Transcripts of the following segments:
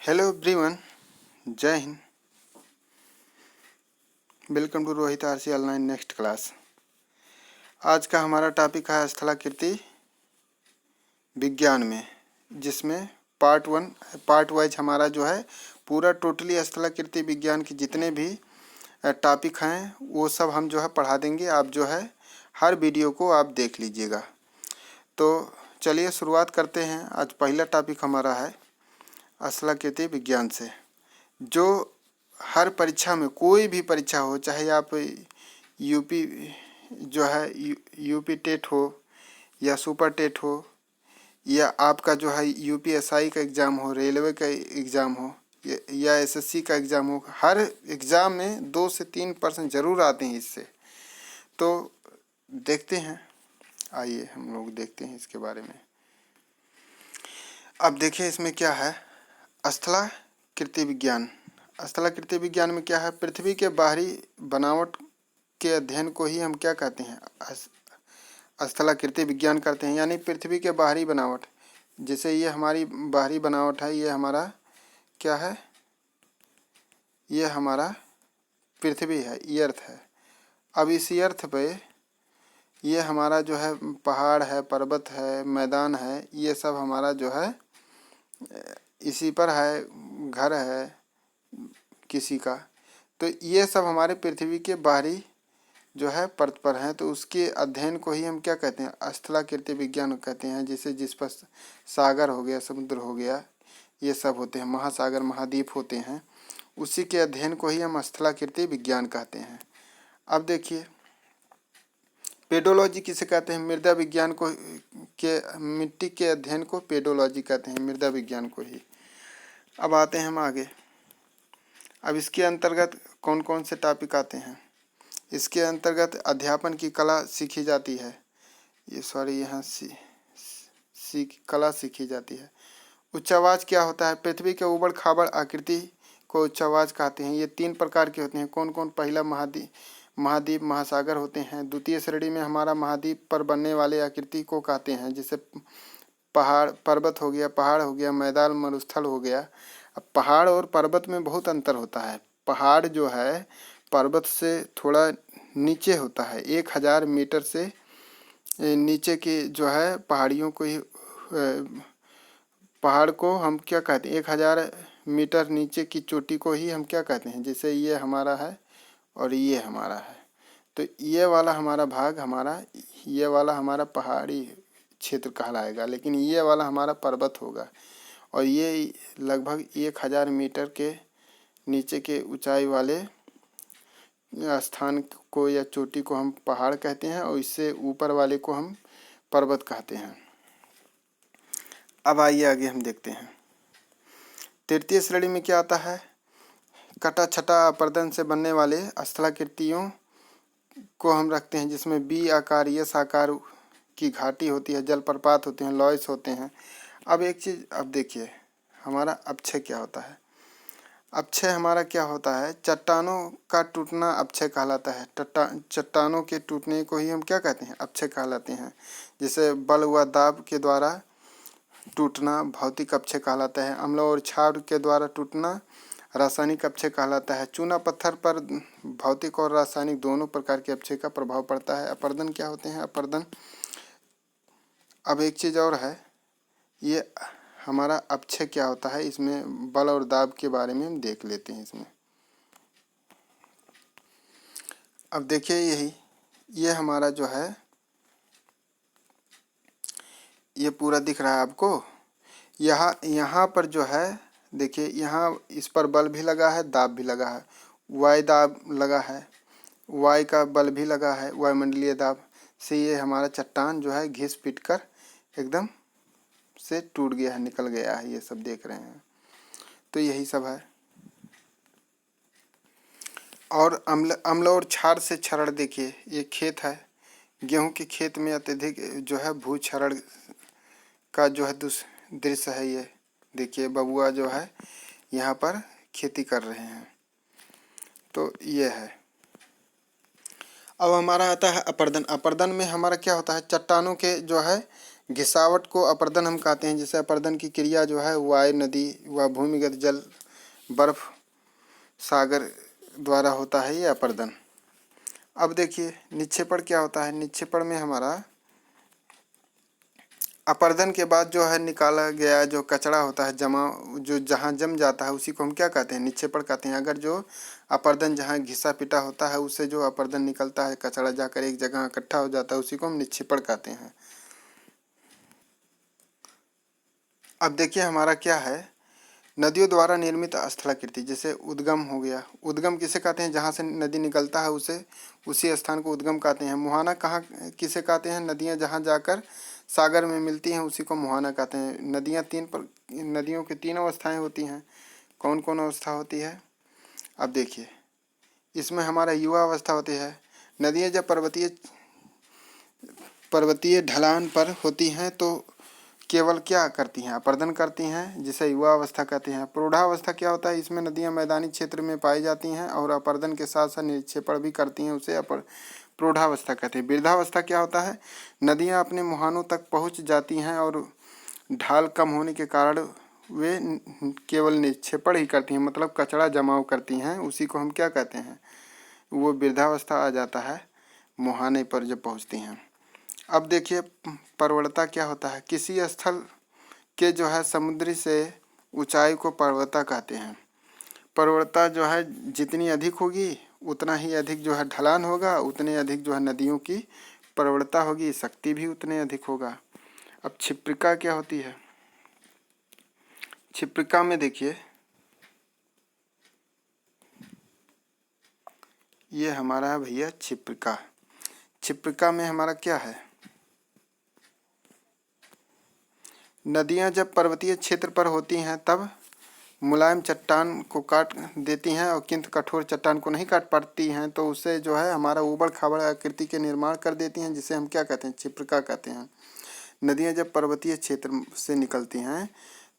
Hello everyone, जय हिंद। Welcome to Rohit RC online next class. आज का हमारा टॉपिक है स्थलाकृति विज्ञान में, जिसमें पार्ट वाइज हमारा जो है पूरा टोटली स्थलाकृति विज्ञान के जितने भी टॉपिक हैं वो सब हम जो है पढ़ा देंगे। आप जो है हर वीडियो को आप देख लीजिएगा। तो चलिए शुरुआत करते हैं। आज पहला टॉपिक हमारा है स्थलाकृति विज्ञान से, जो हर परीक्षा में, कोई भी परीक्षा हो, चाहे आप यूपी जो है यूपी टेट हो या सुपर टेट हो, या आपका जो है यूपीएसआई का एग्ज़ाम हो, रेलवे का एग्ज़ाम हो या एसएससी का एग्ज़ाम हो, हर एग्ज़ाम में 2 से 3% ज़रूर आते हैं इससे। तो देखते हैं, आइए हम लोग देखते हैं इसके बारे में। अब देखिए इसमें क्या है, स्थलाकृति विज्ञान। स्थलाकृति विज्ञान में क्या है, पृथ्वी के बाहरी बनावट के अध्ययन को ही हम क्या कहते हैं, स्थलाकृति विज्ञान करते हैं। यानी पृथ्वी के बाहरी बनावट, जैसे ये हमारी बाहरी बनावट है, ये हमारा क्या है, ये हमारा पृथ्वी है, अर्थ है। अब इस अर्थ पे ये हमारा जो है पहाड़ है, पर्वत है, मैदान है, ये सब हमारा जो है इसी पर है, घर है किसी का। तो ये सब हमारे पृथ्वी के बाहरी जो है परत पर हैं। तो उसके अध्ययन को ही हम क्या कहते हैं, स्थलाकृति विज्ञान कहते हैं। जैसे जिस पर सागर हो गया, समुद्र हो गया, ये सब होते हैं, महासागर महाद्वीप होते हैं, उसी के अध्ययन को ही हम स्थलाकृति विज्ञान कहते हैं। अब देखिए पेडोलॉजी किसे कहते हैं, मृदा विज्ञान को के मिट्टी के अध्ययन को पेडोलॉजी कहते हैं, मृदा विज्ञान को ही। अब आते हैं हम आगे। अब इसके अंतर्गत कौन कौन से टॉपिक आते हैं। इसके अंतर्गत अध्यापन की कला सीखी जाती है, यहाँ कला सीखी जाती है। उच्चावाच क्या होता है, पृथ्वी के उबड़ खाबड़ आकृति को उच्चावाच कहते हैं। ये 3 प्रकार के होते हैं। कौन कौन, पहला महाद्वीप महासागर होते हैं। द्वितीय श्रेणी में हमारा महाद्वीप पर बनने वाले आकृति को कहते हैं, जैसे पहाड़ पर्वत हो गया, पहाड़ हो गया, मैदान मरुस्थल हो गया। अब पहाड़ और पर्वत में बहुत अंतर होता है। पहाड़ जो है पर्वत से थोड़ा नीचे होता है, 1000 मीटर से नीचे की जो है पहाड़ियों को ही, पहाड़ को हम क्या कहते हैं, 1000 मीटर नीचे की चोटी को ही हम क्या कहते हैं। जैसे ये हमारा है और ये हमारा है, तो ये वाला हमारा भाग हमारा, ये वाला हमारा पहाड़ी क्षेत्र कहलाएगा, लेकिन ये वाला हमारा पर्वत होगा। और ये लगभग 1000 मीटर के नीचे के ऊंचाई वाले स्थान को या चोटी को हम पहाड़ कहते हैं, और इससे ऊपर वाले को हम पर्वत कहते हैं। अब आइए आगे हम देखते हैं। तृतीय श्रेणी में क्या आता है, कटा छटा अपर्दन से बनने वाले स्थलाकृतियों को हम रखते हैं, जिसमें बी आकार, यस आकार की घाटी होती है, जलप्रपात होते हैं, लॉयस होते हैं। अब एक चीज़, अब देखिए हमारा अक्षय क्या होता है। अक्षय हमारा क्या होता है, चट्टानों का टूटना अक्षय कहलाता है। चट्टानों के टूटने को ही हम क्या कहते हैं, अक्षय कहलाते हैं। जैसे बल व दाब के द्वारा टूटना भौतिक अक्षय कहलाता है। अम्ल और क्षार के द्वारा टूटना रासायनिक अक्षय कहलाता है। चूना पत्थर पर भौतिक और रासायनिक दोनों प्रकार के अक्षय का प्रभाव पड़ता है। अपर्दन क्या होते हैं, अपर्दन। अब एक चीज़ और है, ये हमारा अक्षय क्या होता है, इसमें बल और दाब के बारे में हम देख लेते हैं इसमें। अब देखिए ये हमारा जो है ये पूरा दिख रहा है आपको। यहाँ पर जो है देखिए, यहाँ इस पर बल भी लगा है, दाब भी लगा है, वाय दाब लगा है, वाय का बल भी लगा है, वायुमंडलीय दाब से ये हमारा चट्टान जो है घिस पिट कर एकदम से टूट गया है, निकल गया है, ये सब देख रहे हैं। तो यही सब है। और अम्ल और क्षार से क्षरण, देखिए ये खेत है, गेहूं के खेत में अत्यधिक जो है भू क्षरण का जो है दृश्य है। ये देखिए बबुआ जो है यहाँ पर खेती कर रहे हैं, तो ये है। अब हमारा आता है अपर्दन। अपर्दन में हमारा क्या होता है, चट्टानों के जो है घिसावट को अपर्दन हम कहते हैं। जैसे अपर्दन की क्रिया जो है वायु, नदी व भूमिगत जल, बर्फ, सागर द्वारा होता है ये अपर्दन। अब देखिए निक्षेपण क्या होता है। निक्षेपण में हमारा अपर्दन के बाद जो है निकाला गया जो कचरा होता है, जमा जो जहाँ जम जाता है, उसी को हम क्या कहते हैं, निक्षेपण कहते हैं। अगर जो अपर्दन जहाँ घिसा पिटा होता है उससे जो अपर्दन निकलता है, कचरा जाकर एक जगह इकट्ठा हो जाता है, उसी को हम निक्षेपण कहते हैं। अब देखिए हमारा क्या है, नदियों द्वारा निर्मित स्थलाकृति। जैसे उद्गम हो गया। उद्गम किसे कहते हैं, जहाँ से नदी निकलता है उसे उसी स्थान को उद्गम कहते हैं। मुहाना कहाँ किसे कहते हैं, नदियाँ जहाँ जाकर सागर में मिलती हैं उसी को मुहाना कहते हैं। नदियों की 3 अवस्थाएं होती हैं। कौन कौन अवस्था होती है, अब देखिए इसमें हमारा युवा अवस्था होती है। नदियाँ जब पर्वतीय ढलान पर होती हैं तो केवल क्या करती हैं, अपर्दन करती हैं, जिसे युवा अवस्था कहते हैं। प्रौढ़ावस्था क्या होता है, इसमें नदियां मैदानी क्षेत्र में पाई जाती हैं और अपर्दन के साथ साथ निक्षेपण भी करती हैं, उसे प्रौढ़ावस्था कहते हैं। वृद्धावस्था क्या होता है, नदियां अपने मुहानों तक पहुंच जाती हैं और ढाल कम होने के कारण वे केवल निक्षेपण ही करती हैं, मतलब कचरा जमाव करती हैं, उसी को हम क्या कहते हैं, वो वृद्धावस्था आ जाता है मुहाने पर जब पहुँचती हैं। अब देखिए पर्वतता क्या होता है, किसी स्थल के जो है समुद्री से ऊंचाई को पर्वतता कहते हैं। पर्वतता जो है जितनी अधिक होगी उतना ही अधिक जो है ढलान होगा, उतने अधिक जो है नदियों की पर्वतता होगी, शक्ति भी उतने अधिक होगा। अब क्षिप्रिका क्या होती है, क्षिप्रिका में देखिए ये हमारा है भैया क्षिप्रिका। क्षिप्रिका में हमारा क्या है, नदियां जब पर्वतीय क्षेत्र पर होती हैं तब मुलायम चट्टान को काट देती हैं और किंतु कठोर चट्टान को नहीं काट पाती हैं, तो उससे जो है हमारा ऊबड़ खाबड़ आकृति के निर्माण कर देती हैं, जिसे हम क्या कहते हैं, क्षिप्रिका कहते हैं। नदियां जब पर्वतीय क्षेत्र से निकलती हैं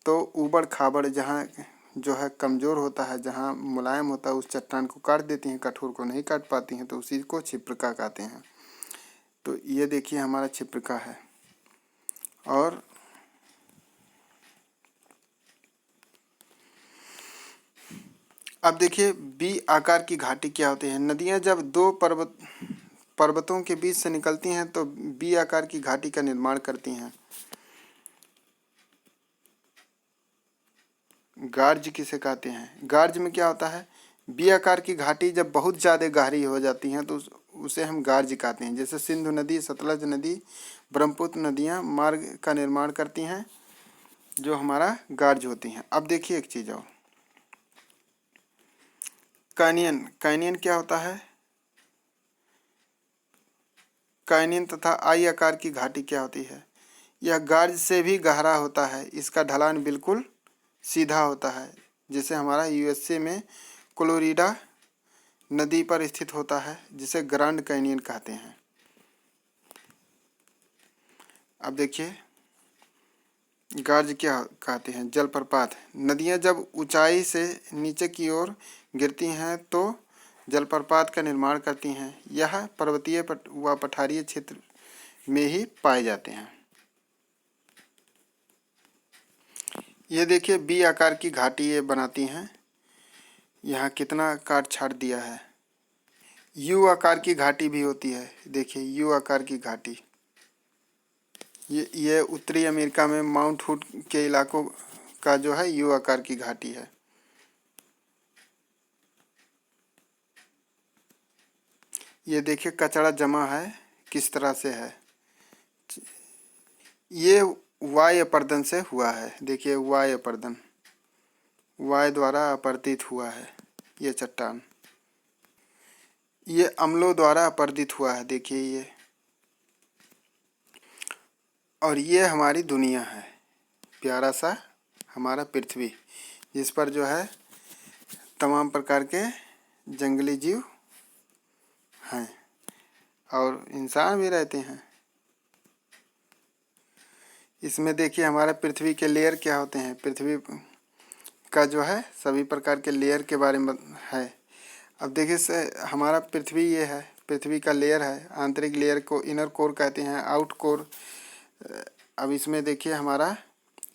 तो ऊबड़ खाबड़ जहाँ जो है कमज़ोर होता है, जहाँ मुलायम होता है, उस चट्टान को काट देती हैं, कठोर को नहीं काट पाती हैं, तो उसी को क्षिप्रिका कहते हैं। तो ये देखिए हमारा क्षिप्रिका है। और अब देखिए बी आकार की घाटी क्या होती है। नदियां जब 2 पर्वतों के बीच से निकलती हैं तो बी आकार की घाटी का निर्माण करती हैं। गार्ज किसे कहते हैं, गार्ज में क्या होता है, बी आकार की घाटी जब बहुत ज़्यादा गहरी हो जाती हैं तो उसे हम गार्ज कहते हैं। जैसे सिंधु नदी, सतलज नदी, ब्रह्मपुत्र नदियाँ मार्ग का निर्माण करती हैं, जो हमारा गार्ज होती हैं। अब देखिए एक चीज़ और, कैनियन। कैनियन क्या होता है, कैनियन तथा आई आकार की घाटी क्या होती है, यह गार्ज से भी गहरा होता है, इसका ढलान बिल्कुल सीधा होता है। जैसे हमारा यूएसए में कोलोराडो नदी पर स्थित होता है, जिसे ग्रैंड कैनियन कहते हैं। अब देखिए गार्ज क्या कहते हैं, जलप्रपात। नदियां जब ऊंचाई से नीचे की ओर गिरती हैं तो जलप्रपात का निर्माण करती हैं। यह पर्वतीय व पठारीय क्षेत्र में ही पाए जाते हैं। ये देखिए बी आकार की घाटी ये बनाती हैं, यहाँ कितना काट छाट दिया है। यू आकार की घाटी भी होती है, देखिए यू आकार की घाटी, ये उत्तरी अमेरिका में माउंट हुड के इलाकों का जो है यू आकार की घाटी है। ये देखिए कचरा जमा है किस तरह से है, ये वाय अपर्दन से हुआ है। देखिए वाय अपर्दन, वाय द्वारा अपर्दित हुआ है ये चट्टान, ये अम्लों द्वारा अपर्दित हुआ है, देखिए ये। और ये हमारी दुनिया है, प्यारा सा हमारा पृथ्वी, जिस पर जो है तमाम प्रकार के जंगली जीव हैं और इंसान भी रहते हैं। इसमें देखिए हमारा पृथ्वी के लेयर क्या होते हैं, पृथ्वी का जो है सभी प्रकार के लेयर के बारे में है। अब देखिए से हमारा पृथ्वी ये है, पृथ्वी का लेयर है, आंतरिक लेयर को इनर कोर कहते हैं, आउट कोर अब इसमें देखिए हमारा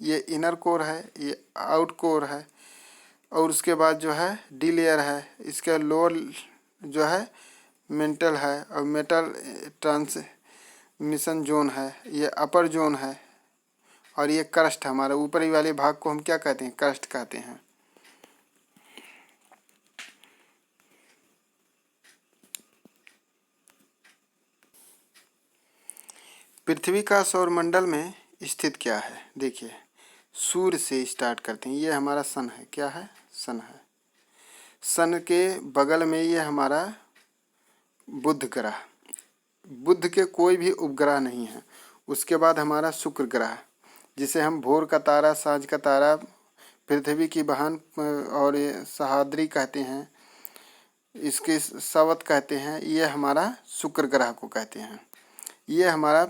ये इनर कोर है, ये आउट कोर है, और उसके बाद जो है डी लेयर है, इसका लोअर जो है मेंटल है, और मेटल ट्रांसमिशन जोन है, ये अपर जोन है, और ये क्रस्ट हमारा ऊपरी वाले भाग को हम क्या कहते हैं, क्रस्ट कहते हैं। पृथ्वी का सौरमंडल में स्थित क्या है, देखिए सूर्य से स्टार्ट करते हैं, ये हमारा सन है, क्या है, सन है। सन के बगल में ये हमारा बुध ग्रह, बुध के कोई भी उपग्रह नहीं है। उसके बाद हमारा शुक्र ग्रह, जिसे हम भोर का तारा, सांझ का तारा, पृथ्वी की बहन और ये सहाद्री कहते हैं, इसके सवत कहते हैं, ये हमारा शुक्र ग्रह को कहते हैं। ये हमारा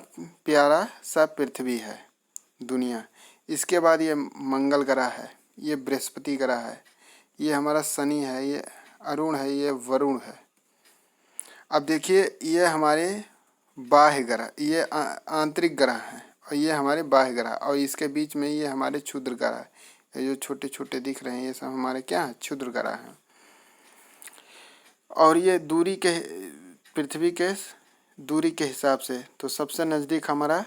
प्यारा सा पृथ्वी है, दुनिया। इसके बाद ये मंगल ग्रह है, ये बृहस्पति ग्रह है, ये हमारा शनि है, ये अरुण है, ये वरुण है। अब देखिए ये हमारे बाह्य ग्रह, ये आंतरिक ग्रह हैं, और ये हमारे बाह्य ग्रह, और इसके बीच में ये हमारे क्षुद्र ग्रह है। ये जो छोटे छोटे दिख रहे हैं ये सब हमारे क्या हैं, क्षुद्र ग्रह हैं। और ये दूरी के, पृथ्वी के दूरी के हिसाब से तो सबसे नज़दीक हमारा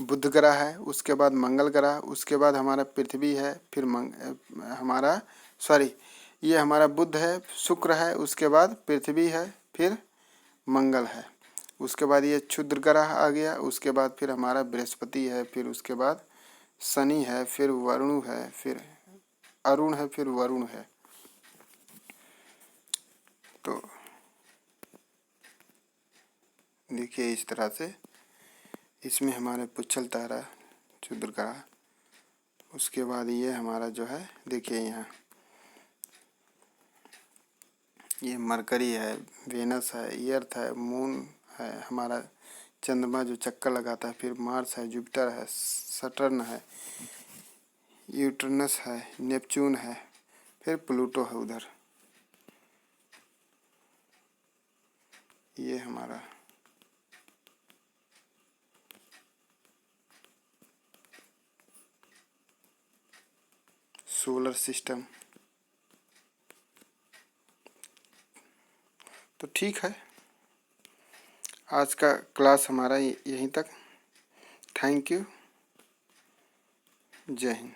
बुध ग्रह है, उसके बाद मंगल ग्रह, उसके बाद हमारा पृथ्वी है, फिर ये हमारा बुध है, शुक्र है, उसके बाद पृथ्वी है, फिर मंगल है, उसके बाद ये क्षुद्र ग्रह आ गया, उसके बाद फिर हमारा बृहस्पति है, फिर उसके बाद शनि है, फिर वरुण है, फिर अरुण है, फिर वरुण है। तो देखिए इस तरह से इसमें हमारे पुच्छल तारा, क्षुद्र ग्रह, उसके बाद ये हमारा जो है देखिए यहाँ ये मरकरी है, वेनस है, अर्थ है, मून है, हमारा चंद्रमा जो चक्कर लगाता है, फिर मार्स है, जुपिटर है, सटर्न है, यूरेनस है, नेपच्यून है, फिर प्लूटो है उधर। ये हमारा सोलर सिस्टम। तो ठीक है, आज का क्लास हमारा यहीं तक। थैंक यू, जय हिंद।